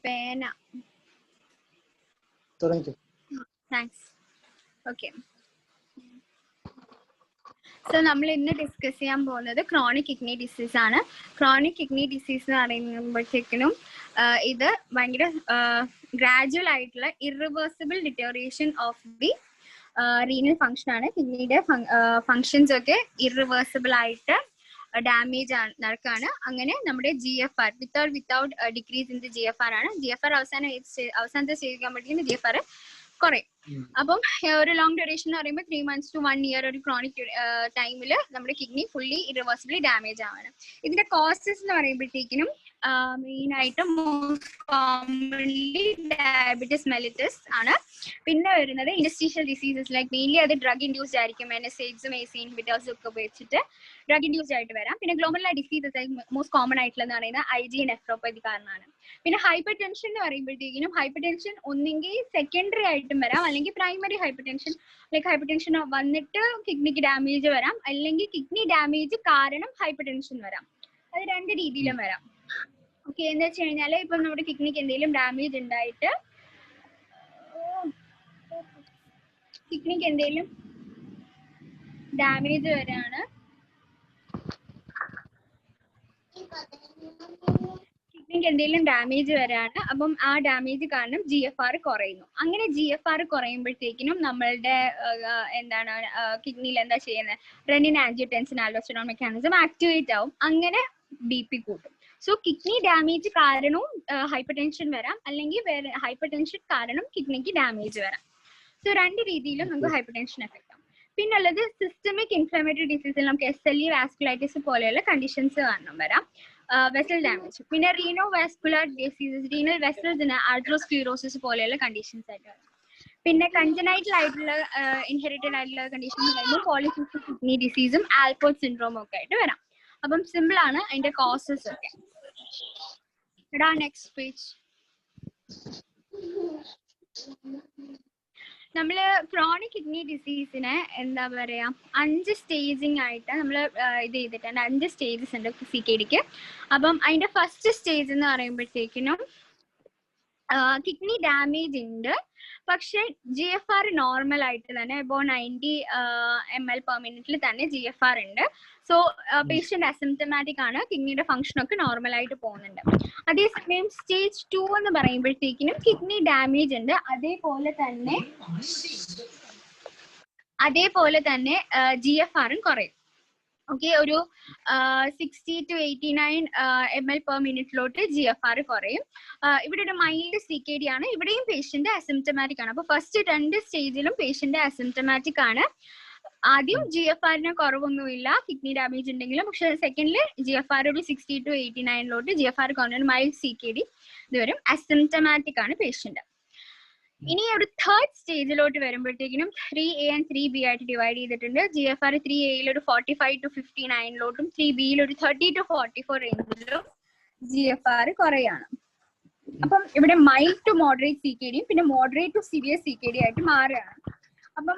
പേന. Thanks. Okay, so നമ്മൾ ഇന്ന് ഡിസ്കസ് ചെയ്യാൻ പോകുന്നത് ക്രോണിക് കിഡ്നി ഡിസീസ് ആണ്. ക്രോണിക് കിഡ്നി ഡിസീസ് എന്ന് പറയുമ്പോഴത്തേക്കിനും ഇത് ഭയങ്കര ഗ്രാജുവൽ ആയിട്ടുള്ള irreversible deterioration of the renal function ആണ്. കിഡ്നിയുടെ ഫങ്ഷൻസ് ഒക്കെ ഇറിവേഴ്സിബിൾ ആയിട്ട് ഡാമേജ് നടക്കാണ്. അങ്ങനെ നമ്മുടെ GFR without decrease in the GFR ആണ്. GFR അവസാനത്തെ സ്റ്റേജ് ആകുമ്പോഴത്തേക്കും GFR കുറയും. അപ്പം ഒരു ലോങ് ഡ്യൂറേഷൻ എന്ന് പറയുമ്പോൾ 3 months to 1 year ഒരു ക്രോണിക് ടൈമിൽ നമ്മുടെ കിഡ്നി ഫുള്ളി ഇറിവേഴ്സിബിളി ഡാമേജ് ആവാണ്. ഇതിന്റെ കോസസ് എന്ന് പറയുമ്പോഴത്തേക്കിനും മെയിൻ ആയിട്ട് മോസ്റ്റ് കോമൺലി ഡയബറ്റിസ് മെലിറ്റസ് ആണ്. പിന്നെ വരുന്നത് ഇൻഡസ്ട്രീഷ്യൽ ഡിസീസസ് ലൈക്ക് മെയിൻലി അത് ഡ്രഗ് ഇൻഡ്യൂസ്ഡ് ആയിരിക്കും. NSAIDസും ACE ഇൻഹിബിറ്റേഴ്സും ഒക്കെ ഉപയോഗിച്ചിട്ട് ഡ്രഗ് ഇൻഡ്യൂസ്ഡ് ആയിട്ട് വരാം. പിന്നെ ഗ്ലോമറുലർ ഡിസീസസ് മോസ്റ്റ് കോമൺ ആയിട്ടുള്ളതെന്ന് പറയുന്നത് IgA നെഫ്രോപ്പതി കാരണമാണ്. പിന്നെ ഹൈപ്പർ ടെൻഷൻ എന്ന് പറയുമ്പോഴത്തേക്കിനും ഹൈപ്പർ ടെൻഷൻ ഒന്നെങ്കിൽ സെക്കൻഡറി ആയിട്ടും വരാം, അല്ലെങ്കിൽ primary hyper tension like hyper tension വന്നിട്ട് കിഡ്നിക്ക് ഡാമേജ് വരാം, അല്ലെങ്കിൽ കിഡ്നി ഡാമേജ് കാരണം ഹൈപ്പർ ടെൻഷൻ വരാം. അത് രണ്ട് രീതിയിലും വരാം. ഓക്കെ, എന്ന് വെച്ച് കഴിഞ്ഞാൽ ഇപ്പം നമ്മുടെ കിഡ്നിക്ക് എന്തെങ്കിലും ഡാമേജ് ഉണ്ടായിട്ട് കിഡ്നിക്ക് എന്തെങ്കിലും ഡാമേജ് വരാണ്, കിഡ്നിക്ക് എന്തെങ്കിലും ഡാമേജ് വരാണ്. അപ്പം ആ ഡാമേജ് കാരണം GFR കുറയുന്നു. അങ്ങനെ GFR കുറയുമ്പോഴത്തേക്കിനും നമ്മളുടെ എന്താണ് കിഡ്നിയിൽ എന്താ ചെയ്യുന്നത്, renin angiotensin aldosterone mechanism activate ആവും. അങ്ങനെ BP കൂട്ടും. സോ കിഡ്നി ഡാമേജ് കാരണവും ഹൈപ്പർ ടെൻഷൻ വരാം, അല്ലെങ്കിൽ വേറെ ഹൈപ്പർ ടെൻഷൻ കാരണം കിഡ്നിക്ക് ഡാമേജ് വരാം. സോ രണ്ട് രീതിയിലും നമുക്ക് ഹൈപ്പർ ടെൻഷൻ എഫക്ട് ആവും. പിന്നുള്ളത് സിസ്റ്റമിക് ഇൻഫ്ലമേറ്ററി ഡിസീസിൽ നമുക്ക് SLE വാസ്കുലൈറ്റിസ് പോലെയുള്ള കണ്ടീഷൻസ് കാരണം വരാം. വെസൽ ഡാമേജ്, പിന്നെ റീനോ വാസ്കുലർ ഡിസീസസ്, റീനൽ വെസൽസിന് ആർത്രോസ്ക്ലീറോസിസ് പോലെയുള്ള കണ്ടീഷൻസ് ആയിട്ട് വരാം. പിന്നെ കൺജനൈറ്റൽ ആയിട്ടുള്ള ഇൻഹെറിറ്റഡ് ആയിട്ടുള്ള കണ്ടീഷൻസ് വരുമ്പോൾ പോളിസിസ്റ്റിക് കിഡ്നി ഡിസീസും ആൽപോർട്ട് സിൻഡ്രോമും ഒക്കെ ആയിട്ട് വരാം. അപ്പം സിമ്പിൾ ആണ് അതിന്റെ കോസസ് ഒക്കെ. Next page. നമ്മള് ക്രോണിക് കിഡ്നി ഡിസീസിനെ എന്താ പറയാ 5 സ്റ്റേജിങ് ആയിട്ട് നമ്മൾ ഇത് ചെയ്തിട്ടുണ്ട്. 5 സ്റ്റേജസ് ഉണ്ട് CKDക്ക്. അപ്പം അതിന്റെ ഫസ്റ്റ് സ്റ്റേജ് എന്ന് പറയുമ്പോഴത്തേക്കിനും കിഡ്നി ഡാമേജ് ഉണ്ട്, പക്ഷെ GFR നോർമൽ ആയിട്ട് തന്നെ അബോ 90 ml/minute തന്നെ GFR ഉണ്ട്. സോ പേഷ്യന്റ് അസിംപ്റ്റമാറ്റിക് ആണ്, കിഡ്നിയുടെ ഫംഗ്ഷൻ ഒക്കെ നോർമൽ ആയിട്ട് പോകുന്നുണ്ട്. അതേസമയം സ്റ്റേജ് 2 എന്ന് പറയുമ്പോഴത്തേക്കിനും കിഡ്നി ഡാമേജ് ഉണ്ട്, അതേപോലെ തന്നെ GFR കുറയും. ഓക്കെ, ഒരു 60 to 89 ml/minute GFR കുറയും. ഇവിടെ ഒരു മൈൽഡ് CKD ആണ്. ഇവിടെയും പേഷ്യന്റ് അസിംപ്റ്റമാറ്റിക് ആണ്. അപ്പൊ ഫസ്റ്റ് 2 സ്റ്റേജിലും പേഷ്യന്റ് അസിംപ്റ്റമാറ്റിക് ആണ്. ആദ്യം GFR കുറവൊന്നുമില്ല കിഡ്നി ഡാമേജ് ഉണ്ടെങ്കിലും, പക്ഷെ സെക്കൻഡില് GFR ഒരു 60 to 89 GFR കുറഞ്ഞ മൈൽഡ് CKD ഇത് വരും. അസിംപ്റ്റമാറ്റിക് ആണ് പേഷ്യന്റ്. ഇനി ഒരു തേർഡ് സ്റ്റേജിലോട്ട് വരുമ്പോഴത്തേക്കിനും 3A and 3B ആയിട്ട് ഡിവൈഡ് ചെയ്തിട്ടുണ്ട്. GFR 3Aയിൽ ഒരു 45 to 59 3Bയിൽ ഒരു 30 to 44 റേഞ്ചിലും GFR കുറയാണ്. അപ്പം ഇവിടെ മൈൽഡ് ടു മോഡറേറ്റ് CKDയും പിന്നെ മോഡറേറ്റ് ടു സിവിയർ CKD ആയിട്ട് മാറുകയാണ്. അപ്പം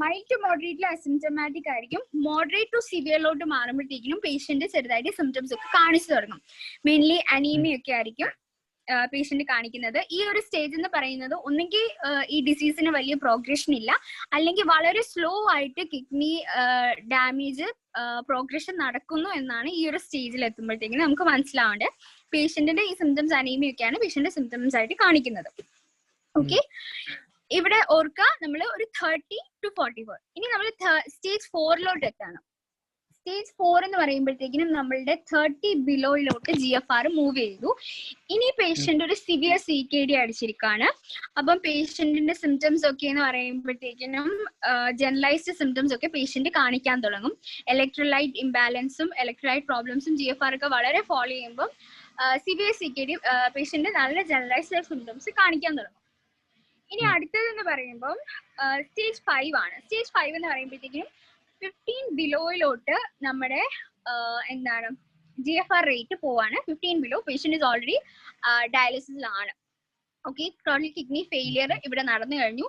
മൈൽഡ് ടു മോഡറേറ്റിൽ അസിംപ്റ്റമാറ്റിക് ആയിരിക്കും. മോഡറേറ്റ് ടു സിവിയറിലോട്ട് മാറുമ്പോഴത്തേക്കിനും പേഷ്യന്റ് ചെറുതായിട്ട് സിംറ്റംസ് ഒക്കെ കാണിച്ചു തുടങ്ങും. മെയിൻലി അനീമിയ ഒക്കെ ആയിരിക്കും പേഷ്യന്റ് കാണിക്കുന്നത്. ഈ ഒരു സ്റ്റേജ് എന്ന് പറയുന്നത് ഒന്നെങ്കിൽ ഈ ഡിസീസിന് വലിയ പ്രോഗ്രഷൻ ഇല്ല, അല്ലെങ്കിൽ വളരെ സ്ലോ ആയിട്ട് കിഡ്നി ഡാമേജ് പ്രോഗ്രഷൻ നടക്കുന്നു എന്നാണ് ഈ ഒരു സ്റ്റേജിൽ എത്തുമ്പോഴത്തേക്കിനും നമുക്ക് മനസ്സിലാവേണ്ടത്. പേഷ്യന്റിന്റെ ഈ സിംറ്റംസ് അനീമിയൊക്കെയാണ് പേഷ്യന്റ് സിംറ്റംസ് ആയിട്ട് കാണിക്കുന്നത്. ഓക്കെ, ഇവിടെ ഓർക്കുക നമ്മൾ ഒരു 30 to 44. ഇനി നമ്മൾ സ്റ്റേജ് 4 എത്താണ്. സ്റ്റേജ് 4 എന്ന് പറയുമ്പോഴത്തേക്കിനും നമ്മളുടെ 30 ബിലോയിലോട്ട് GFR മൂവ് ചെയ്തു. ഇനി പേഷ്യന്റ് ഒരു സിവിയർ CKD അടിച്ചിരിക്കുകയാണ്. അപ്പം പേഷ്യന്റിന്റെ സിംറ്റംസ് ഒക്കെ എന്ന് പറയുമ്പോഴത്തേക്കിനും ജനറലൈസ്ഡ് സിംറ്റംസ് ഒക്കെ പേഷ്യന്റ് കാണിക്കാൻ തുടങ്ങും. ഇലക്ട്രോലൈറ്റ് ഇംബാലൻസും ഇലക്ട്രോലൈറ്റ് പ്രോബ്ലംസും GFR ഒക്കെ വളരെ ഫോളോ ചെയ്യുമ്പോൾ സിവിയർ CKD പേഷ്യന്റ് നല്ല ജനറലൈസ്ഡ് സിംറ്റംസ് കാണിക്കാൻ തുടങ്ങും. ഇനി അടുത്തതെന്ന് പറയുമ്പോൾ സ്റ്റേജ് 5 ആണ്. സ്റ്റേജ് 5 എന്ന് പറയുമ്പോഴത്തേക്കും 15 ബിലോയിലോട്ട് നമ്മുടെ എന്താണ് GFR റേറ്റ് പോവാണ്. 15 ബിലോ പേഷ്യന്റ് ഇസ് ഓൾറെഡി ഡയാലിസിസിലാണ്. ഓക്കെ, ക്രോണിക് കിഡ്നി ഫെയിലിയർ ഇവിടെ നടന്നു കഴിഞ്ഞു.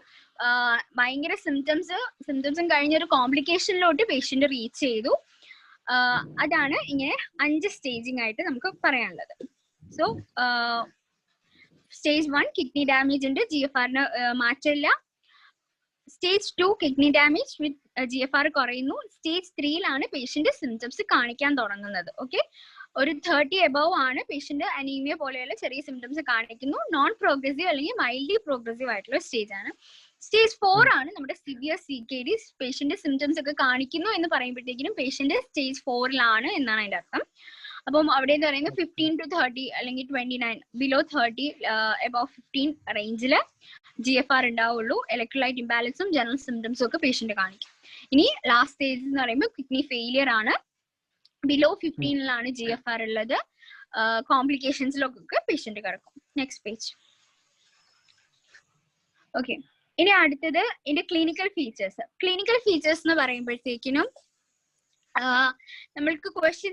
ഭയങ്കര സിംറ്റംസും കഴിഞ്ഞൊരു കോംപ്ലിക്കേഷനിലോട്ട് പേഷ്യന്റ് റീച്ച് ചെയ്തു. അതാണ് ഇങ്ങനെ 5 സ്റ്റേജിങ് ആയിട്ട് നമുക്ക് പറയാനുള്ളത്. സോ സ്റ്റേജ് 1 കിഡ്നി ഡാമേജ് ഉണ്ട്, GFR മാറ്റമില്ല. സ്റ്റേജ് 2 കിഡ്നി ഡാമേജ് വിത്ത് GFR കുറയുന്നു. സ്റ്റേജ് 3 പേഷ്യന്റ് സിംറ്റംസ് കാണിക്കാൻ തുടങ്ങുന്നത്. ഓക്കെ, ഒരു 30 എബവ് ആണ് പേഷ്യന്റ് അനീമിയ പോലെയുള്ള ചെറിയ സിംറ്റംസ് കാണിക്കുന്നു. നോൺ പ്രോഗ്രസീവ് അല്ലെങ്കിൽ മൈൽഡ്ലി പ്രോഗ്രസീവ് ആയിട്ടുള്ള സ്റ്റേജ് ആണ്. സ്റ്റേജ് 4 ആണ് നമ്മുടെ സിവിയർ CKD. പേഷ്യന്റ് സിംറ്റംസ് ഒക്കെ കാണിക്കുന്നു എന്ന് പറയുമ്പോഴത്തേക്കും പേഷ്യന്റ് സ്റ്റേജ് 4 എന്നാണ് അതിന്റെ അർത്ഥം. അപ്പം അവിടെ എന്ന് പറയുന്നത് 15 to 30 അല്ലെങ്കിൽ 29 ബിലോ 30 എബവ് 15 റേഞ്ചില് GFR ഉണ്ടാവുള്ളൂ. ഇലക്ട്രോലൈറ്റ് ഇംബാലൻസും ജനറൽ സിംറ്റംസും ഒക്കെ പേഷ്യന്റ് കാണിക്കും. ഇനി ലാസ്റ്റ് സ്റ്റേജ് എന്ന് പറയുമ്പോൾ കിഡ്നി ഫെയിലിയർ ആണ്. ബിലോ 15 GFR ഉള്ളത്. കോംപ്ലിക്കേഷൻസിലൊക്കെ പേഷ്യന്റ് കിടക്കും. Next page. ഓക്കെ, ഇനി അടുത്തത് ഇതിന്റെ ക്ലിനിക്കൽ ഫീച്ചേഴ്സ്. ക്ലിനിക്കൽ ഫീച്ചേഴ്സ് എന്ന് പറയുമ്പോഴത്തേക്കിനും നമ്മൾക്ക് ക്വസ്റ്റ്യൻ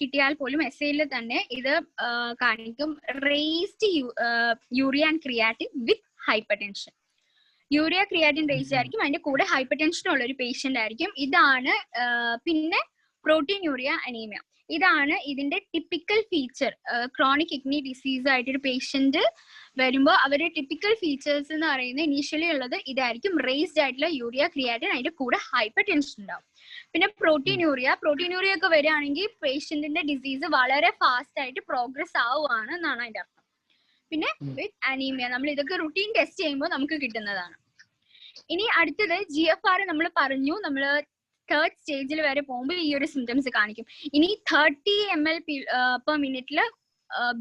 കിട്ടിയാൽ പോലും എസ്സേയിൽ തന്നെ ഇത് കാണിക്കും. Raised urea and creatine with hyper tension. Urea creatine raised ആയിരിക്കും, അതിന്റെ കൂടെ ഹൈപ്പർ ടെൻഷൻ ഉള്ള ഒരു പേഷ്യന്റ് ആയിരിക്കും. ഇതാണ് പിന്നെ പ്രോട്ടീൻ യൂറിയ അനീമിയ. ഇതാണ് ഇതിന്റെ typical feature. Chronic kidney disease ആയിട്ടൊരു പേഷ്യന്റ് വരുമ്പോൾ അവരുടെ ടിപ്പിക്കൽ ഫീച്ചേഴ്സ് എന്ന് പറയുന്നത് ഇനീഷ്യലി ഉള്ളത് ഇതായിരിക്കും. റേസ്ഡ് ആയിട്ടുള്ള യൂറിയ ക്രിയാറ്റിൻ, അതിന്റെ കൂടെ ഹൈപ്പർ ടെൻഷൻ ഉണ്ടാവും. പിന്നെ പ്രോട്ടീൻ യൂറിയ ഒക്കെ വരികയാണെങ്കിൽ പേഷ്യന്റിന്റെ ഡിസീസ് വളരെ ഫാസ്റ്റ് ആയിട്ട് പ്രോഗ്രസ് ആവുകയാണ് എന്നാണ് അതിന്റെ അർത്ഥം. പിന്നെ വിത്ത് അനീമിയ, നമ്മൾ ഇതൊക്കെ റുട്ടീൻ ടെസ്റ്റ് ചെയ്യുമ്പോൾ നമുക്ക് കിട്ടുന്നതാണ്. ഇനി അടുത്തത് GFR നമ്മൾ പറഞ്ഞു, നമ്മൾ തേർഡ് സ്റ്റേജിൽ വരെ പോകുമ്പോൾ ഈ ഒരു സിംറ്റംസ് കാണിക്കും. ഇനി 30 ml per minute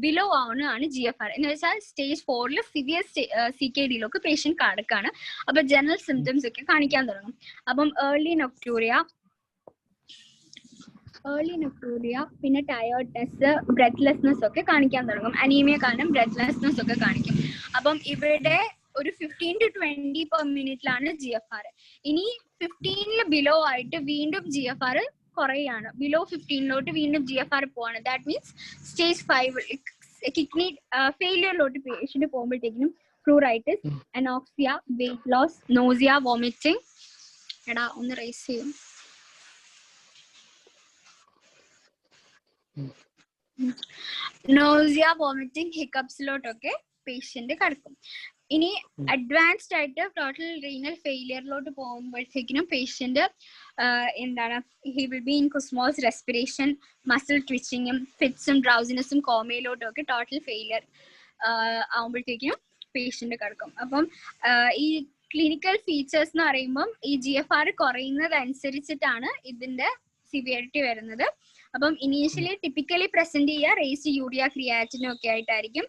ബിലോ ആണ് GFR എന്ന് വെച്ചാൽ സ്റ്റേജ് 4 സിവിയർ CKD പേഷ്യന്റ് കടക്കാണ്. അപ്പൊ ജനറൽ സിംറ്റംസ് ഒക്കെ കാണിക്കാൻ തുടങ്ങും. അപ്പം ഏർലി നൊക്ടൂറിയ, പിന്നെ ടയേർഡ്നെസ്, ബ്രെത്ത്ലെസ്നെസ് ഒക്കെ കാണിക്കാൻ തുടങ്ങും. അനീമിയ കാരണം ബ്രെത്ത്ലെസ്നെസ് ഒക്കെ കാണിക്കും. അപ്പം ഇവിടെ ഒരു 15 to 20 per minute GFR. ഇനി 15 ബിലോ ആയിട്ട് വീണ്ടും GFR കുറയാണ്. ബിലോ 15 വീണ്ടും GFR പോവാണ്. ദാറ്റ് മീൻസ് സ്റ്റേജ് 5 കിഡ്നി ഫെയിലിയറിലോട്ട് പേഷ്യന്റ് പോകുമ്പോഴത്തേക്കും pruritus, anoxia, weight loss, nausea, vomiting. എടാ ഒന്ന് റൈസ് ചെയ്യും. നോസിയ, വോമിറ്റിംഗ്, ഹിക്കപ്സിലോട്ടൊക്കെ പേഷ്യന്റ് കടക്കും. ഇനി അഡ്വാൻസ്ഡ് ആയിട്ട് ടോട്ടൽ റീനൽ ഫെയിലിയറിലോട്ട് പോകുമ്പോഴത്തേക്കിനും പേഷ്യന്റ് എന്താണ്, he will be in Kussmaul respiration, muscle ട്വിച്ചിങ്ങും ഫിറ്റ്സും ഡ്രൗസിനെസ്സും കോമയിലോട്ടും ഒക്കെ ടോട്ടൽ ഫെയിലിയർ ആവുമ്പോഴത്തേക്കിനും പേഷ്യന്റ് കിടക്കും. അപ്പം ഈ ക്ലിനിക്കൽ ഫീച്ചേഴ്സ് എന്ന് പറയുമ്പം ഈ GFR കുറയുന്നതനുസരിച്ചിട്ടാണ് ഇതിന്റെ സിവിയറിറ്റി വരുന്നത്. അപ്പം ഇനീഷ്യലി ടിപ്പിക്കലി പ്രസന്റ് ചെയ്യുക റേസ്ഡ് യൂറിയ ക്രിയാറ്റിനും ഒക്കെ ആയിട്ടായിരിക്കും.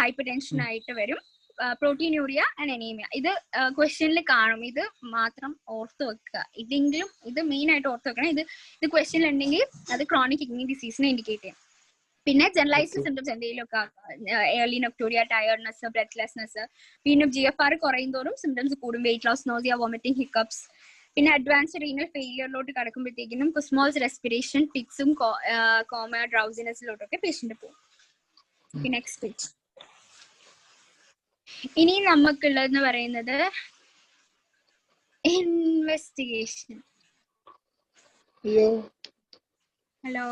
ഹൈപ്പർ ടെൻഷൻ ആയിട്ട് വരും. പ്രോട്ടീൻ യൂറിയ ആൻഡ് അനീമിയ ഇത് ക്വസ്റ്റ്യനിൽ കാണും. ഇത് മാത്രം ഓർത്ത് വെക്കുക. ഇതെങ്കിലും ഇത് മെയിൻ ആയിട്ട് ഓർത്ത് വെക്കണം. ഇത് ക്വസ്റ്റ്യനിൽ ഉണ്ടെങ്കിൽ അത് ക്രോണിക് കിഡ്നി ഡിസീസിനെ ഇൻഡിക്കേറ്റ് ചെയ്യും. പിന്നെ ജനറലൈസ്ഡ് സിംറ്റംസ് എന്തെങ്കിലുമൊക്കെ ഏർലി നൊക്ടൂറിയ, ടയർഡ്നെസ്, ബ്രെത്ത്ലെസ്നെസ്. പിന്നെ GFR കുറയുന്തോറും സിംറ്റംസ് കൂടും. Weight loss, nausea, vomiting, hiccups. പിന്നെ അഡ്വാൻസ്ഡ് റീനൽ ഫെയിലിയറിലോട്ട് കടക്കുമ്പോഴത്തേക്കിനും കുസ്മോൾസ് റെസ്പിറേഷൻ, ഫിറ്റ്സും കോമ, ഡ്രൗസിനെസ്സിലോട്ടൊക്കെ പേഷ്യന്റ് പോകും. Next page. ഇനി നമുക്കുള്ളതെന്ന് പറയുന്നത് ഇൻവെസ്റ്റിഗേഷൻ. ഹലോ,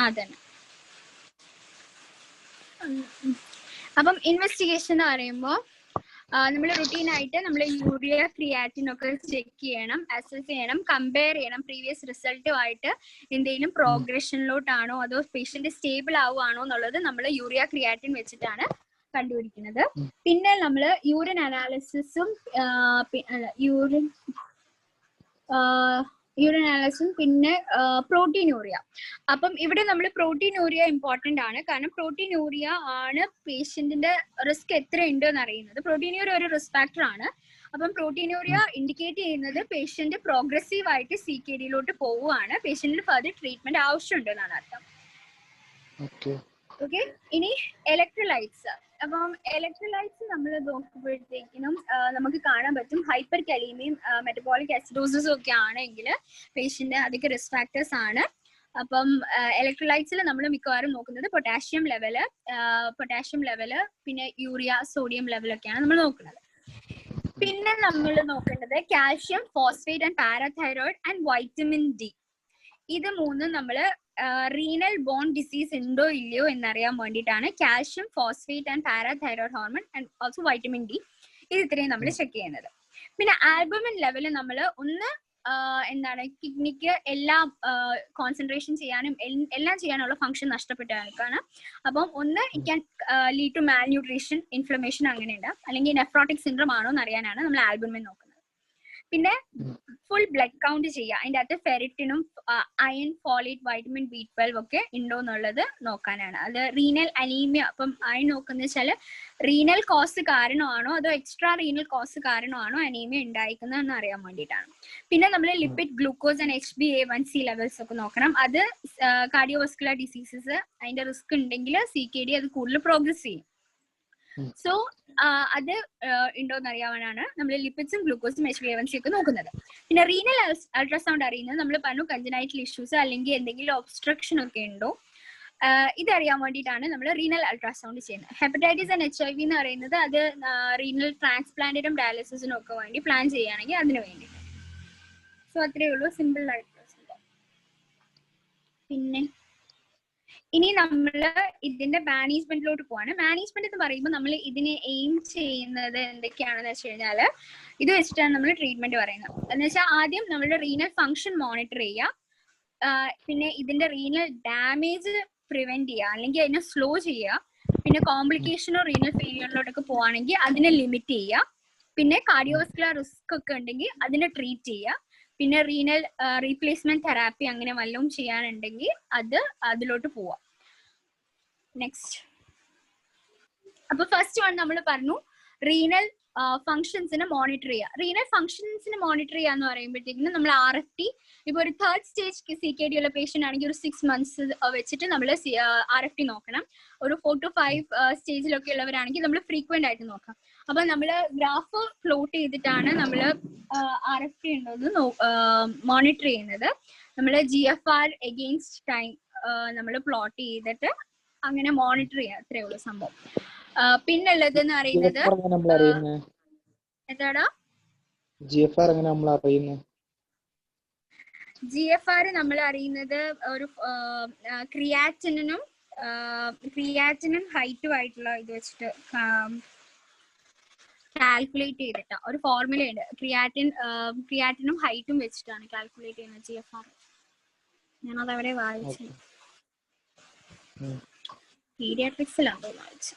അതന്നെ. അപ്പം ഇൻവെസ്റ്റിഗേഷൻ എന്ന് പറയുമ്പോൾ നമ്മൾ റുട്ടീൻ ആയിട്ട് നമ്മൾ യൂറിയ ക്രിയാറ്റിൻ ഒക്കെ ചെക്ക് ചെയ്യണം, അസസ് ചെയ്യണം, കമ്പയർ ചെയ്യണം പ്രീവിയസ് റിസൾട്ടുമായിട്ട്. എന്തെങ്കിലും പ്രോഗ്രഷനിലോട്ടാണോ അതോ പേഷ്യന്റ് സ്റ്റേബിൾ ആവുകയാണോ എന്നുള്ളത് നമ്മൾ യൂറിയ ക്രിയാറ്റിൻ വെച്ചിട്ടാണ് കണ്ടുപിടിക്കുന്നത്. പിന്നെ നമ്മൾ യൂറിൻ അനാലിസിസും പിന്നെ പ്രോട്ടീൻ യൂറിയ. അപ്പം ഇവിടെ നമ്മൾ പ്രോട്ടീൻ യൂറിയ ഇമ്പോർട്ടന്റ് ആണ്. കാരണം പ്രോട്ടീൻ യൂറിയ ആണ് പേഷ്യന്റിന്റെ റിസ്ക് എത്ര ഉണ്ട് എന്ന് അറിയുന്നത്. പ്രോട്ടീൻ യൂറിയ ഒരു റിസ്ക് ഫാക്ടർ ആണ്. അപ്പം പ്രോട്ടീൻ യൂറിയ ഇൻഡിക്കേറ്റ് ചെയ്യുന്നത് പേഷ്യന്റ് പ്രോഗ്രസീവ് ആയിട്ട് CKD പോവുകയാണ്, പേഷ്യന്റിന് ഫർദർ ട്രീറ്റ്മെന്റ് ആവശ്യമുണ്ട് എന്നാണ് അർത്ഥം. ഓക്കെ, ഇനി ഇലക്ട്രോലൈറ്റ്സ്. അപ്പം ഇലക്ട്രോലൈറ്റ്സ് നമ്മൾ നോക്കുമ്പോഴത്തേക്കിനും നമുക്ക് കാണാൻ പറ്റും ഹൈപ്പർ കലീമിയും മെറ്റബോളിക് അസിഡോസിസും ഒക്കെ ആണെങ്കിൽ പേഷ്യന്റ് അതൊക്കെ റിസ്ക് ഫാക്ടേഴ്സ് ആണ്. അപ്പം ഇലക്ട്രോലൈറ്റ്സിൽ നമ്മൾ മിക്കവാറും നോക്കുന്നത് പൊട്ടാഷ്യം ലെവല്, പിന്നെ യൂറിയ, സോഡിയം ലെവലൊക്കെയാണ് നമ്മൾ നോക്കുന്നത്. പിന്നെ നമ്മൾ നോക്കേണ്ടത് calcium, phosphate and parathyroid and vitamin D. ഇത് മൂന്നും നമ്മൾ റീനൽ ബോൺ ഡിസീസ് ഉണ്ടോ ഇല്ലയോ എന്നറിയാൻ വേണ്ടിയിട്ടാണ് calcium, phosphate and parathyroid hormone and also vitamin D ഇത് ഇത്രയും നമ്മൾ ചെക്ക് ചെയ്യുന്നത്. പിന്നെ ആൽബുമിൻ ലെവൽ നമ്മൾ ഒന്ന് എന്താണ് കിഡ്നിക്ക് എല്ലാം കോൺസെൻട്രേഷൻ ചെയ്യാനും എല്ലാം ചെയ്യാനുള്ള ഫംഗ്ഷൻ നഷ്ടപ്പെട്ടതാണ്. അപ്പം ഒന്ന് it can lead to malnutrition, inflammation അങ്ങനെയുണ്ട്, അല്ലെങ്കിൽ നെഫ്രോട്ടിക് സിൻഡ്രോം ആണോ എന്ന് അറിയാനാണ് നമ്മൾ ആൽബുമിൻ നോക്കുന്നത്. പിന്നെ ഫുൾ ബ്ലഡ് കൗണ്ട് ചെയ്യുക, അതിൻ്റെ അകത്ത് ഫെറിറ്റിനും അയൺ, ഫോളേറ്റ്, വൈറ്റമിൻ B12 ഒക്കെ ഉണ്ടോ എന്നുള്ളത് നോക്കാനാണ്. അത് റീനൽ അനീമിയ, അപ്പം അയൺ നോക്കുന്ന വെച്ചാൽ റീനൽ കോസ് കാരണമാണോ അതോ എക്സ്ട്രാ റീനൽ കോസ് കാരണമാണോ അനീമിയ ഉണ്ടായിരിക്കുന്നതെന്ന് അറിയാൻ വേണ്ടിയിട്ടാണ്. പിന്നെ നമ്മൾ lipid, glucose and HbA1c levels ഒക്കെ നോക്കണം. അത് കാർഡിയോവസ്കുലർ ഡിസീസസ് അതിന്റെ റിസ്ക് ഉണ്ടെങ്കിൽ CKD അത് കൂടുതൽ പ്രോഗ്രസ് ചെയ്യും. സോ അത് ഉണ്ടോന്ന് അറിയാനാണ് നമ്മൾ ലിപ്പിഡ്സും ഗ്ലൂക്കോസും HbA1c ഒക്കെ നോക്കുന്നത്. പിന്നെ റീനൽ അൾട്രാസൗണ്ട് അറിയുന്നത് നമ്മൾ പറഞ്ഞു കഞ്ചനൈറ്റൽ ഇഷ്യൂസ് അല്ലെങ്കിൽ എന്തെങ്കിലും ഒബ്സ്ട്രക്ഷൻ ഒക്കെ ഉണ്ടോ ഇതറിയാൻ വേണ്ടിയിട്ടാണ് നമ്മൾ റീനൽ അൾട്രാസൗണ്ട് ചെയ്യുന്നത്. ഹെപ്പറ്റൈറ്റിസ് ആൻഡ് HIV എന്ന് പറയുന്നത് അത് റീനൽ ട്രാൻസ്പ്ലാന്റിനും ഡയാലിസിസിനും ഒക്കെ വേണ്ടി പ്ലാൻ ചെയ്യുകയാണെങ്കിൽ അതിന് വേണ്ടി. സോ അത്രയേ ഉള്ളൂ, സിമ്പിൾ ആയിട്ടുള്ള സംഭവം. പിന്നെ ഇനി നമ്മൾ ഇതിന്റെ മാനേജ്മെന്റിലോട്ട് പോവാണ്. മാനേജ്മെന്റ് എന്ന് പറയുമ്പോൾ നമ്മൾ ഇതിനെ എയിം ചെയ്യുന്നത് എന്തൊക്കെയാണെന്ന് വെച്ച് കഴിഞ്ഞാൽ ഇത് വെച്ചിട്ടാണ് നമ്മൾ ട്രീറ്റ്മെന്റ് പറയുന്നത്. എന്ന് വെച്ചാൽ ആദ്യം നമ്മളുടെ റീനൽ ഫംഗ്ഷൻ മോണിറ്റർ ചെയ്യുക, പിന്നെ ഇതിന്റെ റീനൽ ഡാമേജ് പ്രിവെന്റ് ചെയ്യുക അല്ലെങ്കിൽ അതിനെ സ്ലോ ചെയ്യുക, പിന്നെ കോംപ്ലിക്കേഷനോ റീനൽ ഫെയിലിയറിലോട്ടൊക്കെ പോവാണെങ്കിൽ അതിനെ ലിമിറ്റ് ചെയ്യുക, പിന്നെ കാർഡിയോവസ്കുലർ റിസ്ക് ഒക്കെ ഉണ്ടെങ്കിൽ അതിനെ ട്രീറ്റ് ചെയ്യുക, പിന്നെ റീനൽ റീപ്ലേസ്മെന്റ് തെറാപ്പി അങ്ങനെ വല്ലതും ചെയ്യാനുണ്ടെങ്കിൽ അതിലോട്ട് പോവാം. നെക്സ്റ്റ്, അപ്പൊ ഫസ്റ്റ് വൺ നമ്മൾ പറഞ്ഞു റീനൽ ഫംഗ്ഷൻസിനെ മോണിറ്റർ ചെയ്യുക. റീനൽ ഫംഗ്ഷൻസിനെ മോണിറ്റർ ചെയ്യുക എന്ന് പറയുമ്പോഴത്തേക്കും നമ്മൾ RFT, ഇപ്പൊ ഒരു 3rd സ്റ്റേജ് CKD ഉള്ള പേഷ്യന്റ് ആണെങ്കിൽ ഒരു 6 months വെച്ചിട്ട് നമ്മൾ RFT നോക്കണം. ഒരു 4 to 5 സ്റ്റേജിലൊക്കെ ഉള്ളവരാണെങ്കിൽ നമ്മൾ ഫ്രീക്വന്റ് ആയിട്ട് നോക്കാം. അപ്പൊ നമ്മൾ ഗ്രാഫ് പ്ലോട്ട് ചെയ്തിട്ടാണ് നമ്മൾ RFT ഉണ്ടോന്ന് മോണിറ്റർ ചെയ്യുന്നത്. നമ്മൾ GFR എഗെയിൻസ്റ്റ് ടൈം നമ്മൾ പ്ലോട്ട് ചെയ്തിട്ട് അങ്ങനെ മോണിറ്റർ ചെയ്യാം. അത്രേ ഉള്ളൂ സംഭവം. പിന്നുള്ളത് എന്ന് പറയുന്നത് എന്താടാ GFR നമ്മൾ അറിയുന്നത് ഒരു ക്രിയാറ്റിനും ഹൈറ്റും ആയിട്ടുള്ള ഇത് വെച്ചിട്ട് കാൽക്കുലേറ്റ് ചെയ്തിട്ടാ ഒരു ഫോർമുല ഉണ്ട്. ക്രിയാറ്റിനും ഹൈറ്റും വെച്ചിട്ടാണ് കാൽക്കുലേറ്റ് ചെയ്യുന്നത് GFR. ഞാനത് അവിടെ വായിച്ചു, പീഡിയാട്രിക്സിലാണോ വായിച്ചു.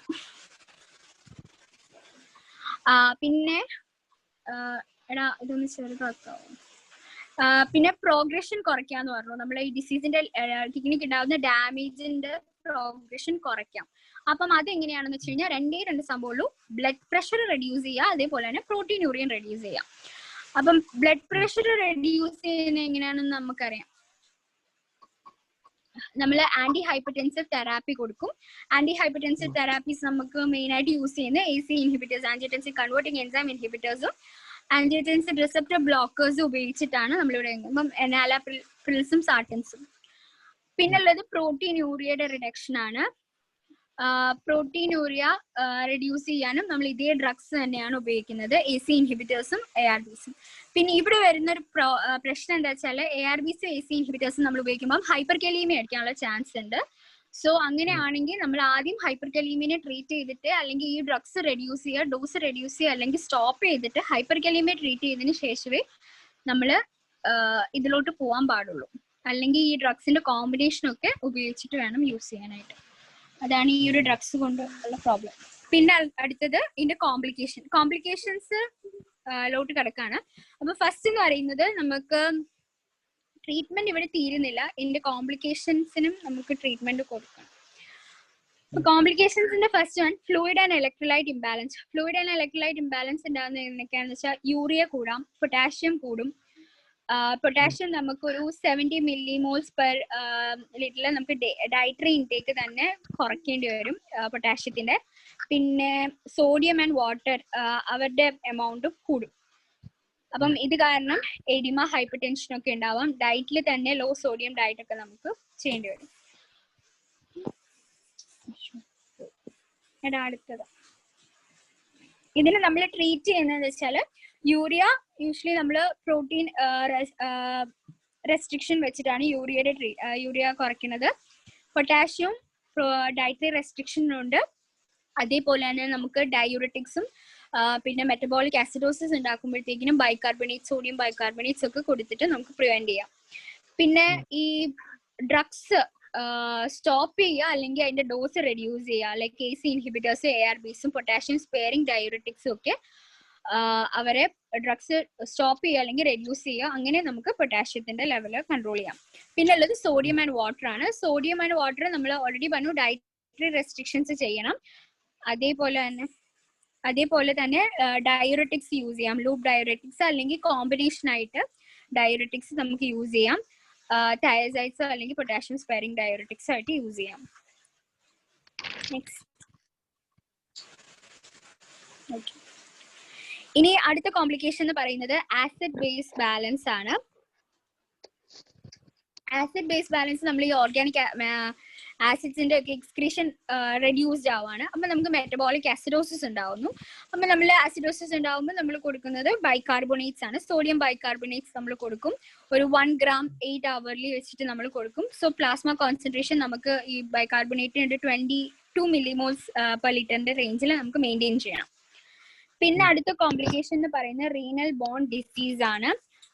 പിന്നെ എടാ ഇതൊന്ന് ചെറുതാക്കാവോ. പിന്നെ പ്രോഗ്രഷൻ കുറയ്ക്കാന്ന് പറഞ്ഞു. നമ്മൾ ഈ ഡിസീസിന്റെ കിഡ്നിക്ക് ഉണ്ടാകുന്ന ഡാമേജിന്റെ പ്രോഗ്രഷൻ കുറയ്ക്കാം. അപ്പം അതെങ്ങനെയാണെന്ന് വെച്ച് കഴിഞ്ഞാൽ രണ്ട് സംഭവമുള്ളൂ. ബ്ലഡ് പ്രഷർ റെഡ്യൂസ് ചെയ്യുക, അതേപോലെ തന്നെ പ്രോട്ടീനൂറിയൻ റെഡ്യൂസ് ചെയ്യാം. അപ്പം ബ്ലഡ് പ്രഷർ റെഡ്യൂസ് ചെയ്യുന്നത് എങ്ങനെയാണെന്ന് നമുക്കറിയാം. നമ്മൾ ആന്റി ഹൈപ്പർടെൻസീവ് തെറാപ്പി കൊടുക്കും. ആന്റി ഹൈപ്പർടെൻസീവ് തെറാപ്പീസ് നമുക്ക് മെയിൻ ആയിട്ട് യൂസ് ചെയ്യുന്നത് AC inhibitors, angiotensin converting enzyme ഇൻഹിബിറ്റേഴ്സും ആൻജിയോടെൻസിൻ റിസപ്റ്റർ ബ്ലോക്കേഴ്സും ഉപയോഗിച്ചിട്ടാണ് നമ്മളിവിടെ എനാലാപ്രിൽസും സാർട്ടൻസും. പിന്നുള്ളത് പ്രോട്ടീനൂറിയയുടെ റിഡക്ഷൻ ആണ്. പ്രോട്ടീനൂറിയ റെഡ്യൂസ് ചെയ്യാനും നമ്മൾ ഇതേ ഡ്രഗ്സ് തന്നെയാണ് ഉപയോഗിക്കുന്നത്, AC ഇൻഹിബിറ്റേഴ്സും ARBസും. പിന്നെ ഇവിടെ വരുന്ന ഒരു പ്രശ്നം എന്താ വെച്ചാൽ ARBസും AC ഇൻഹിബിറ്റേഴ്സും നമ്മൾ ഉപയോഗിക്കുമ്പോൾ ഹൈപ്പർകലീമിയ അടിക്കാനുള്ള ചാൻസ് ഉണ്ട്. സോ അങ്ങനെയാണെങ്കിൽ നമ്മൾ ആദ്യം ഹൈപ്പർകലീമിയനെ ട്രീറ്റ് ചെയ്തിട്ട് അല്ലെങ്കിൽ ഈ ഡ്രഗ്സ് റെഡ്യൂസ് ചെയ്യുക, ഡോസ് റെഡ്യൂസ് ചെയ്യുക, അല്ലെങ്കിൽ സ്റ്റോപ്പ് ചെയ്തിട്ട് ഹൈപ്പർകലീമിയ ട്രീറ്റ് ചെയ്തതിന് ശേഷമേ നമ്മൾ ഇതിലോട്ട് പോകാൻ പാടുള്ളൂ. അല്ലെങ്കിൽ ഈ ഡ്രഗ്സിന്റെ കോമ്പിനേഷൻ ഒക്കെ ഉപയോഗിച്ചിട്ട് വേണം യൂസ് ചെയ്യാനായിട്ട്. അതാണ് ഈ ഒരു ഡ്രഗ്സ് കൊണ്ട് ഉള്ള പ്രോബ്ലം. പിന്നെ അടുത്തത് ഇതിന്റെ കോംപ്ലിക്കേഷൻസ് ലോട്ട് കിടക്കാണ്. അപ്പൊ ഫസ്റ്റ് എന്ന് പറയുന്നത് നമുക്ക് ട്രീറ്റ്മെന്റ് ഇവിടെ തീരുന്നില്ല, ഇതിന്റെ കോംപ്ലിക്കേഷൻസിനും നമുക്ക് ട്രീറ്റ്മെന്റ് കൊടുക്കണം. കോംപ്ലിക്കേഷൻസിന്റെ first one fluid and electrolyte imbalance. Fluid and electrolyte imbalance ഉണ്ടാകുന്നത് എന്തൊക്കെയാണെന്ന് വെച്ചാൽ യൂറിയ കൂടാം, പൊട്ടാഷ്യം കൂടും. പൊട്ടാഷ്യം നമുക്കൊരു 70 millimoles per ലിറ്ററിൽ നമുക്ക് ഡയറ്ററി ഇൻടേക്ക് തന്നെ കുറയ്ക്കേണ്ടി വരും പൊട്ടാഷ്യത്തിന്റെ. പിന്നെ സോഡിയം ആൻഡ് വാട്ടർ അവരുടെ എമൗണ്ടും കൂടും. അപ്പം ഇത് കാരണം എഡിമ, ഹൈപ്പർ ടെൻഷൻ ഒക്കെ ഉണ്ടാവാം. ഡയറ്റിൽ തന്നെ ലോ സോഡിയം ഡയറ്റ് ഒക്കെ നമുക്ക് ചെയ്യേണ്ടി വരും. അടുത്തത് ഇതിന് നമ്മൾ ട്രീറ്റ് ചെയ്യുന്നതെന്ന് വെച്ചാൽ യൂറിയ യൂഷ്വലി നമ്മൾ പ്രോട്ടീൻ റെസ്ട്രിക്ഷൻ വെച്ചിട്ടാണ് യൂറിയ കുറയ്ക്കുന്നത്. പൊട്ടാഷ്യം ഡയറ്ററി റെസ്ട്രിക്ഷനുണ്ട്. അതേപോലെ തന്നെ നമുക്ക് ഡയൂററ്റിക്സും പിന്നെ മെറ്റബോളിക് ആസിഡോസിസ് ഉണ്ടാക്കുമ്പോഴത്തേക്കിനും ബൈകാർബണേറ്റ്, സോഡിയം ബൈകാർബണേറ്റ്സ് ഒക്കെ കൊടുത്തിട്ട് നമുക്ക് പ്രിവെന്റ് ചെയ്യാം. പിന്നെ ഈ ഡ്രഗ്സ് സ്റ്റോപ്പ് ചെയ്യുക അല്ലെങ്കിൽ അതിന്റെ ഡോസ് റെഡ്യൂസ് ചെയ്യുക, ലൈക്ക് KC ഇൻഹിബിറ്റേഴ്സ്, ARBസും പൊട്ടാഷ്യം സ്പെയറിംഗ് ഡയൂററ്റിക്സും ഒക്കെ അവരെ ഡ്രഗ്സ് സ്റ്റോപ്പ് ചെയ്യുക അല്ലെങ്കിൽ റെഡ്യൂസ് ചെയ്യുക. അങ്ങനെ നമുക്ക് പൊട്ടാഷ്യത്തിന്റെ ലെവൽ കൺട്രോൾ ചെയ്യാം. പിന്നെ ഉള്ളത് സോഡിയം ആൻഡ് വാട്ടർ ആണ്. സോഡിയം ആൻഡ് വാട്ടർ നമ്മൾ ഓൾറെഡി പറഞ്ഞു, ഡയറ്ററി റെസ്ട്രിക്ഷൻസ് ചെയ്യണം. അതേപോലെ തന്നെ ഡയൂററ്റിക്സ് യൂസ് ചെയ്യാം, ലൂപ്പ് ഡയൂററ്റിക്സ് അല്ലെങ്കിൽ കോമ്പിനേഷൻ ആയിട്ട് ഡയൂററ്റിക്സ് നമുക്ക് യൂസ് ചെയ്യാം. തയസൈഡ്സ് അല്ലെങ്കിൽ പൊട്ടാഷ്യം സ്പെയറിംഗ് ഡയൂററ്റിക്സ് ആയിട്ട് യൂസ് ചെയ്യാം. ഇനി അടുത്ത കോംപ്ലിക്കേഷൻ എന്ന് പറയുന്നത് ആസിഡ് ബേസ് ബാലൻസ് ആണ്. ആസിഡ് ബേസ് ബാലൻസ് നമ്മൾ ഈ ഓർഗാനിക് ആസിഡ്സിന്റെ ഒക്കെ എക്സ്ക്രീഷൻ റെഡ്യൂസ്ഡ് ആവാണ്. അപ്പൊ നമുക്ക് മെറ്റബോളിക് ആസിഡോസിസ് ഉണ്ടാവുന്നു. അപ്പൊ നമ്മൾ ആസിഡോസിസ് ഉണ്ടാവുമ്പോൾ നമ്മൾ കൊടുക്കുന്നത് ബൈകാർബണേറ്റ്സ് ആണ്. സോഡിയം ബൈകാർബണേറ്റ്സ് നമ്മൾ കൊടുക്കും. ഒരു 1 gram 8 hourly വെച്ചിട്ട് നമ്മൾ കൊടുക്കും. സോ പ്ലാസ്മ കോൺസെൻട്രേഷൻ നമുക്ക് ഈ ബൈകാർബണേറ്റിന്റെ 22 millimoles per ലിറ്ററിന്റെ റേഞ്ചിൽ നമുക്ക് മെയിൻറ്റെയിൻ ചെയ്യണം. പിന്നെ അടുത്ത കോംപ്ലിക്കേഷൻ എന്ന് പറയുന്നത് റീനൽ ബോൺ ഡിസീസ് ആണ്.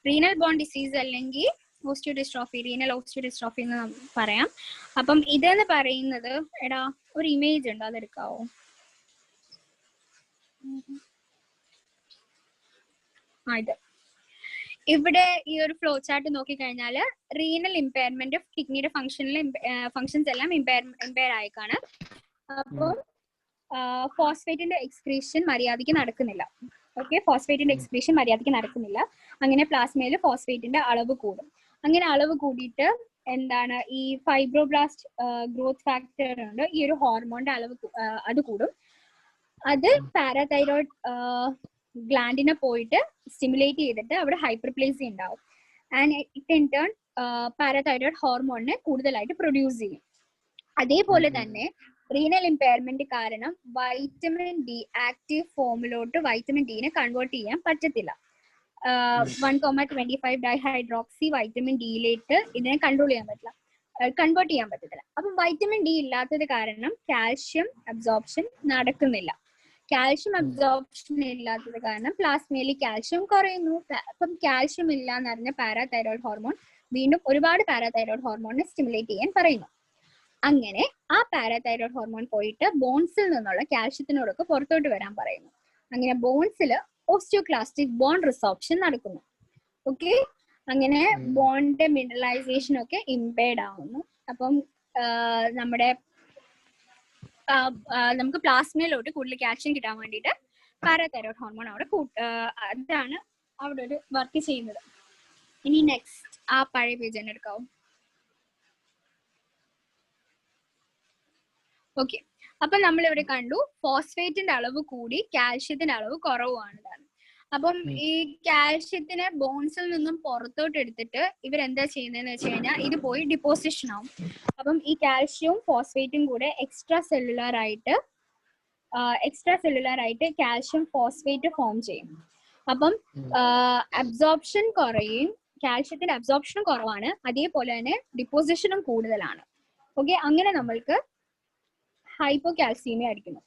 റീനൽ ബോൺ ഡിസീസ് അല്ലെങ്കിൽ ഓസ്റ്റിയോഡിസ്ട്രോഫി, റീനൽ ഓസ്റ്റിയോഡിസ്ട്രോഫി എന്ന് പറയാം. അപ്പം ഇതെന്ന് പറയുന്നത്, എടാ ഒരു ഇമേജ് ഉണ്ട്, അതെടുക്കാവോ? ഇത് ഇവിടെ ഈ ഒരു ഫ്ലോ ചാർട്ട് നോക്കിക്കഴിഞ്ഞാൽ റീനൽ ഇമ്പയർമെന്റ് ഓഫ് കിഡ്നിയുടെ ഫങ്ഷൻസ് എല്ലാം ഇമ്പയർ ആയിക്കാണ്. അപ്പം ഫോസ്ഫേറ്റിന്റെ എക്സ്ക്രീഷൻ മര്യാദയ്ക്ക് നടക്കുന്നില്ല. ഓക്കെ, ഫോസ്ഫേറ്റിന്റെ എക്സ്ക്രീഷൻ മര്യാദയ്ക്ക് നടക്കുന്നില്ല. അങ്ങനെ പ്ലാസ്മയിൽ ഫോസ്ഫേറ്റിന്റെ അളവ് കൂടും. അങ്ങനെ അളവ് കൂടിയിട്ട് എന്താണ്, ഈ ഫൈബ്രോബ്ലാസ്റ്റ് ഗ്രോത്ത് ഫാക്ടർ ഉണ്ട്, ഈ ഒരു ഹോർമോണിന്റെ അളവ് അത് കൂടും. അത് പാരാതൈറോയ്ഡ് ഗ്ലാൻഡിനെ പോയിട്ട് സ്റ്റിമുലേറ്റ് ചെയ്തിട്ട് അവിടെ ഹൈപ്പർപ്ലേസി ഉണ്ടാവും. And it in turn parathyroid ഹോർമോണിനെ കൂടുതലായിട്ട് പ്രൊഡ്യൂസ് ചെയ്യും. അതേപോലെ തന്നെ റീനൽ ഇമ്പയർമെന്റ് കാരണം വൈറ്റമിൻ ഡി ആക്റ്റീവ് ഫോമിലോട്ട് വൈറ്റമിൻ ഡിനെ കൺവേർട്ട് ചെയ്യാൻ പറ്റത്തില്ല. 1,25 ഡൈഹൈഡ്രോക്സി വൈറ്റമിൻ ഡിയിലേക്ക് ഇതിനെ കൺവേർട്ട് ചെയ്യാൻ പറ്റത്തില്ല. അപ്പം വൈറ്റമിൻ ഡി ഇല്ലാത്തത് കാരണം കാൽഷ്യം അബ്സോർപ്ഷൻ നടക്കുന്നില്ല. കാൽഷ്യം അബ്സോർപ്ഷൻ ഇല്ലാത്തത് കാരണം പ്ലാസ്മയിൽ കാൽഷ്യം കുറയുന്നു. അപ്പം കാൽഷ്യം ഇല്ല എന്ന് പറഞ്ഞ പാരാതൈറോയ്ഡ് ഹോർമോൺ വീണ്ടും ഒരുപാട് പാരാതൈറോയ്ഡ് ഹോർമോണിനെ സ്റ്റിമുലേറ്റ് ചെയ്യാൻ പറയുന്നു. അങ്ങനെ ആ പാരാതൈറോയ്ഡ് ഹോർമോൺ പോയിട്ട് ബോൺസിൽ നിന്നുള്ള കാൽഷ്യത്തിനോടൊക്കെ പുറത്തോട്ട് വരാൻ പറയുന്നു. അങ്ങനെ ബോൺസിൽ ഓസ്റ്റിയോക്ലാസ്റ്റിക് ബോൺ റിസോർപ്ഷൻ നടക്കുന്നു. ഓക്കെ, അങ്ങനെ ബോണിന്റെ മിനറലൈസേഷൻ ഒക്കെ ഇംപെയർഡ് ആവുന്നു. അപ്പം നമുക്ക് പ്ലാസ്മയിലോട്ട് കൂടുതൽ കാൽഷ്യം കിട്ടാൻ വേണ്ടിയിട്ട് പാരാതൈറോയ്ഡ് ഹോർമോൺ അവിടെ അതാണ് അവിടെ ഒരു വർക്ക് ചെയ്യുന്നത്. ഇനി നെക്സ്റ്റ് ആ പഴയ പേജ് തന്നെ എടുക്കാവും. ഓക്കെ, അപ്പൊ നമ്മൾ ഇവിടെ കണ്ടു ഫോസ്ഫേറ്റിന്റെ അളവ് കൂടി കാൽഷ്യത്തിന്റെ അളവ് കുറവാണ്. അപ്പം ഈ കാൽഷ്യത്തിനെ ബോൺസിൽ നിന്നും പുറത്തോട്ട് എടുത്തിട്ട് ഇവരെന്താ ചെയ്യുന്നതെന്ന് വെച്ച് കഴിഞ്ഞാൽ ഇത് പോയി ഡിപ്പോസിഷൻ ആവും. അപ്പം ഈ കാൽഷ്യവും ഫോസ്ഫേറ്റും കൂടെ എക്സ്ട്രാ സെല്ലുലാർ ആയിട്ട് കാൽഷ്യം ഫോസ്ഫേറ്റ് ഫോം ചെയ്യും. അപ്പം അബ്സോർപ്ഷൻ കുറയും, കാൽഷ്യത്തിന്റെ അബ്സോർപ്ഷനും കുറവാണ്, അതേപോലെ തന്നെ ഡിപ്പോസിഷനും കൂടുതലാണ്. ഓക്കെ, അങ്ങനെ നമ്മൾക്ക് ഹൈപ്പോകാൽസീമിയ അടിക്കുന്നു.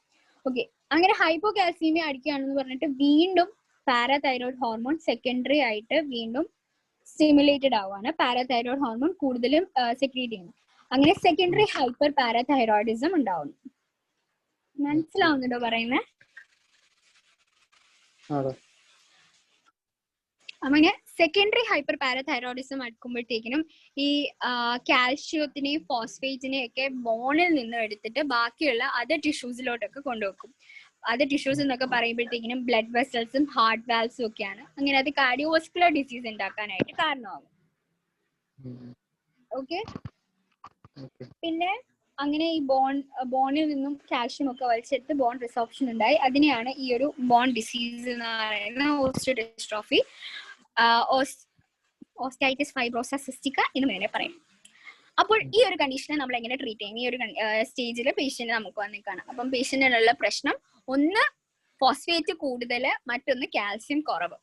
ഓക്കെ, അങ്ങനെ ഹൈപ്പോകാൽസീമിയ അടിക്കുകയാണെന്ന് പറഞ്ഞിട്ട് വീണ്ടും പാരാതൈറോയ്ഡ് ഹോർമോൺ സെക്കൻഡറി ആയിട്ട് വീണ്ടും സ്റ്റിമുലേറ്റഡ് ആവുകയാണ്. പാരാതൈറോയ്ഡ് ഹോർമോൺ കൂടുതലും സെക്രീറ്റ് ചെയ്യുന്നു. അങ്ങനെ സെക്കൻഡറി ഹൈപ്പർ പാരാതൈറോയിഡിസം ഉണ്ടാവുന്നു. മനസ്സിലാവുന്നുണ്ടോ പറയുന്നേ? അങ്ങനെ സെക്കൻഡറി ഹൈപ്പർ പാരാതൈറോയിഡിസം അടുക്കുമ്പോഴത്തേക്കിനും ഈ കാൽഷ്യത്തിനെയും ഫോസ്ഫേറ്റിനെയും ഒക്കെ ബോണിൽ നിന്ന് എടുത്തിട്ട് ബാക്കിയുള്ള അതർ ടിഷ്യൂസിലോട്ടൊക്കെ കൊണ്ടുവെക്കും. അതർ ടിഷ്യൂസ് എന്നൊക്കെ പറയുമ്പോഴത്തേക്കിനും ബ്ലഡ് വെസൽസും ഹാർട്ട് വാൽവ്സും ഒക്കെയാണ്. അങ്ങനെ അത് കാർഡിയോവാസ്കുലർ ഡിസീസ് ഉണ്ടാക്കാനായിട്ട് കാരണമാകും. ഓക്കെ, പിന്നെ അങ്ങനെ ഈ ബോണിൽ നിന്നും കാൽഷ്യം ഒക്കെ വലിച്ചെടുത്ത് ബോൺ റിസോർപ്ഷൻ ഉണ്ടായി. അതിനെയാണ് ഈ ഒരു ബോൺ ഡിസീസ് എന്ന് പറയുന്ന ഓസ്റ്റിയോഡിസ്ട്രോഫി, ഓസ്റ്റൈറ്റിസ് ഫൈബ്രോസ സിസ്റ്റിക്ക എന്ന് വേണേൽ പറയും. അപ്പോൾ ഈ ഒരു കണ്ടീഷനെ നമ്മൾ എങ്ങനെ ട്രീറ്റ് ചെയ്യും? ഈ ഒരു സ്റ്റേജിൽ പേഷ്യന്റ് നമുക്ക് വന്നേക്കാണ്. അപ്പം പേഷ്യന്റിനുള്ള പ്രശ്നം ഒന്ന് ഫോസ്ഫേറ്റ് കൂടുതൽ, മറ്റൊന്ന് കാൽസ്യം കുറവ്.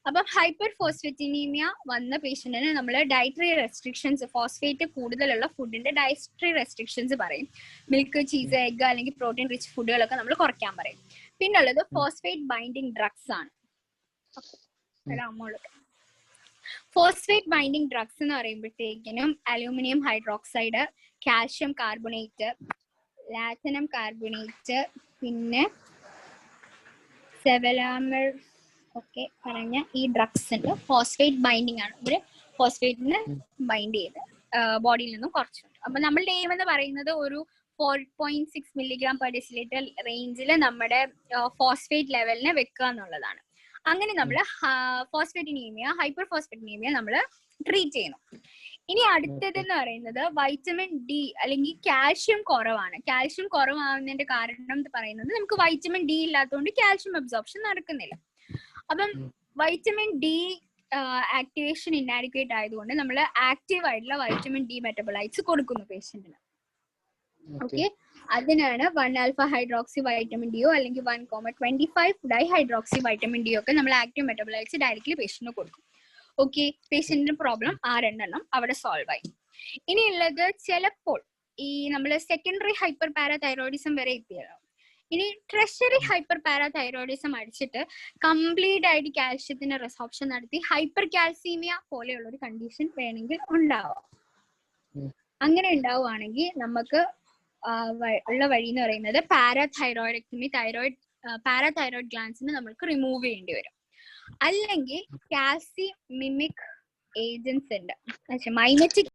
അപ്പം ഹൈപ്പർ ഫോസ്ഫറ്റിനീമിയ വന്ന പേഷ്യന്റിന് നമ്മൾ ഡയറ്ററി റെസ്ട്രിക്ഷൻസ്, ഫോസ്ഫേറ്റ് കൂടുതലുള്ള ഫുഡിന്റെ ഡയറ്ററി റെസ്ട്രിക്ഷൻസ് പറയും. മിൽക്ക്, ചീസ്, എഗ് അല്ലെങ്കിൽ പ്രോട്ടീൻ റിച്ച് ഫുഡുകളൊക്കെ നമ്മൾ കുറയ്ക്കാൻ പറയും. പിന്നുള്ളത് ഫോസ്ഫേറ്റ് ബൈൻഡിങ് ഡ്രഗ്സ് ആണ്. ഫോസ്ഫേറ്റ് ബൈൻഡിങ് ഡ്രഗ്സ് എന്ന് പറയുമ്പോഴത്തേക്കിനും aluminium hydroxide, calcium carbonate, lanthanum carbonate, പിന്നെ സെവലാമർ ഒക്കെ പറഞ്ഞ ഈ ഡ്രഗ്സ് ഉണ്ട്. ഫോസ്ഫേറ്റ് ബൈൻഡിങ് ആണ്. ഇവര് ഫോസ്ഫേറ്റിന് ബൈൻഡ് ചെയ്ത് ബോഡിയിൽ നിന്നും കുറച്ചുണ്ട്. അപ്പൊ നമ്മളുടെ എയിം എന്ന് പറയുന്നത് ഒരു 4.6 മില്ലിഗ്രാം പെർ ഡെസിലിറ്റർ റേഞ്ചിൽ നമ്മുടെ ഫോസ്ഫേറ്റ് ലെവലിനെ വെക്കുക എന്നുള്ളതാണ്. അങ്ങനെ നമ്മൾ ഫോസ്ഫേറ്റിനീമിയ, ഹൈപ്പർ ഫോസ്ഫേറ്റിനീമിയ നമ്മൾ ട്രീറ്റ് ചെയ്യുന്നു. ഇനി അടുത്തതെന്ന് പറയുന്നത് വൈറ്റമിൻ ഡി അല്ലെങ്കിൽ കാൽഷ്യം കുറവാണ്. കാൽഷ്യം കുറവാകുന്നതിന്റെ കാരണം എന്ന് പറയുന്നത് നമുക്ക് വൈറ്റമിൻ ഡി ഇല്ലാത്തതുകൊണ്ട് കാൽഷ്യം അബ്സോർപ്ഷൻ നടക്കുന്നില്ല. അപ്പം വൈറ്റമിൻ ഡി ആക്ടിവേഷൻ ഇന്നാഡിക്വേറ്റ് ആയതുകൊണ്ട് നമ്മൾ ആക്റ്റീവ് ആയിട്ടുള്ള വൈറ്റമിൻ ഡി മെറ്റബോളൈറ്റ്സ് കൊടുക്കുന്നു പേഷ്യന്റിന്. ഓക്കെ, അതിനാണ് 1-alpha hydroxy vitamin ഡിയോ അല്ലെങ്കിൽ 1,25 ഡൈഹൈഡ്രോക്സി വൈറ്റമിൻ ഡിയോ ഒക്കെ നമ്മൾ ആക്റ്റീവ് മെറ്റബോളൈറ്റ്സ് ഡയറക്ട്ലി പേഷ്യന്റിന് കൊടുക്കും. ഓക്കെ, പേഷ്യന്റിന്റെ പ്രോബ്ലം ആ 2 എണ്ണം അവിടെ സോൾവ് ആയി. ഇനിയുള്ളത് ചിലപ്പോൾ ഈ നമ്മൾ സെക്കൻഡറി ഹൈപ്പർ പാരാതൈറോയിഡിസം വരെ എത്തിയല്ലോ. ഇനി ട്രഷറി ഹൈപ്പർ പാരാതൈറോയിഡിസം അടിച്ചിട്ട് കംപ്ലീറ്റ് ആയിട്ട് കാൽഷ്യത്തിന്റെ റിസോർപ്ഷൻ നടത്തി ഹൈപ്പർ കാൽസീമിയ പോലെയുള്ള ഒരു കണ്ടീഷൻ വേണമെങ്കിൽ ഉണ്ടാവാം. അങ്ങനെ ഉണ്ടാവുകയാണെങ്കിൽ നമുക്ക് ഉള്ള വഴി എന്ന് പറയുന്നത് പാരാതൈറോയിഡക്ടമി, പാരാതൈറോയിഡ് ഗ്ലാൻസിന് നമുക്ക് റിമൂവ് ചെയ്യേണ്ടി വരും. അല്ലെങ്കിൽ കാൽസി മിമിക് ഏജൻസ് ഉണ്ട്, മൈമെറ്റിക്